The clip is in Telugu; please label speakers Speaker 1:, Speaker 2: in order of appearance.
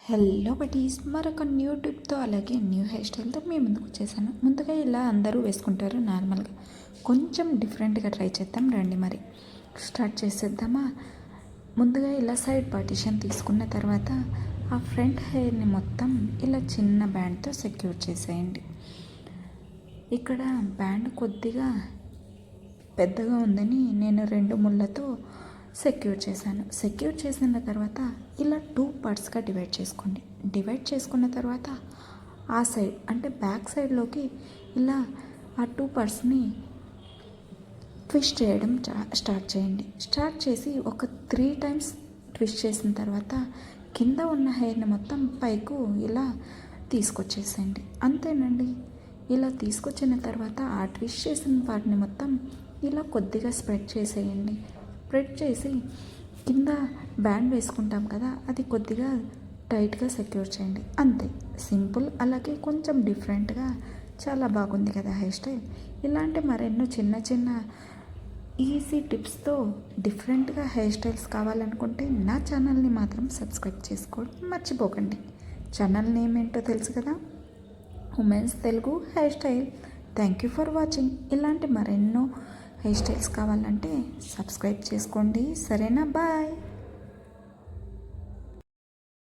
Speaker 1: హలో బటీస్, మరొక న్యూ టిప్తో అలాగే న్యూ హెయిర్ స్టైల్తో మీ ముందుకు వచ్చేసాను. ముందుగా ఇలా అందరూ వేసుకుంటారు నార్మల్గా, కొంచెం డిఫరెంట్గా ట్రై చేద్దాం రండి. మరి స్టార్ట్ చేసేద్దామా? ముందుగా ఇలా సైడ్ పార్టిషన్ తీసుకున్న తర్వాత ఆ ఫ్రంట్ హెయిర్ని మొత్తం ఇలా చిన్న బ్యాండ్తో సెక్యూర్ చేసేయండి. ఇక్కడ బ్యాండ్ కొద్దిగా పెద్దగా ఉందని నేను 2 ముళ్ళతో సెక్యూర్ చేసిన తర్వాత ఇలా 2 పార్ట్స్గా డివైడ్ చేసుకోండి. డివైడ్ చేసుకున్న తర్వాత ఆ సైడ్ అంటే బ్యాక్ సైడ్లోకి ఇలా ఆ 2 పార్ట్స్ని ట్విస్ట్ చేయడం స్టార్ట్ చేయండి. స్టార్ట్ చేసి ఒక 3 టైమ్స్ ట్విస్ట్ చేసిన తర్వాత కింద ఉన్న హెయిర్ని మొత్తం పైకు ఇలా తీసుకొచ్చేసేయండి. అంతేనండి. ఇలా తీసుకొచ్చిన తర్వాత ఆ ట్విస్ట్ చేసిన వాటిని మొత్తం ఇలా కొద్దిగా స్ప్రెడ్ చేసేయండి. స్ప్రెడ్ చేసి కింద బ్యాండ్ వేసుకుంటాం కదా, అది కొద్దిగా టైట్గా సెక్యూర్ చేయండి. అంతే, సింపుల్. అలాగే కొంచెం డిఫరెంట్గా చాలా బాగుంది కదా హెయిర్ స్టైల్. ఇలాంటి మరెన్నో చిన్న చిన్న ఈజీ టిప్స్తో డిఫరెంట్గా హెయిర్ స్టైల్స్ కావాలనుకుంటే నా ఛానల్ని మాత్రం సబ్స్క్రైబ్ చేసుకోవడం మర్చిపోకండి. ఛానల్ నేమ్ ఏంటో తెలుసు కదా, women's Telugu hair style. Thank you for watching. ఇలాంటి మరెన్నో హెయిర్ స్టైల్స్ కావాలంటే సబ్స్క్రైబ్ చేసుకోండి. సరేనా? బాయ్.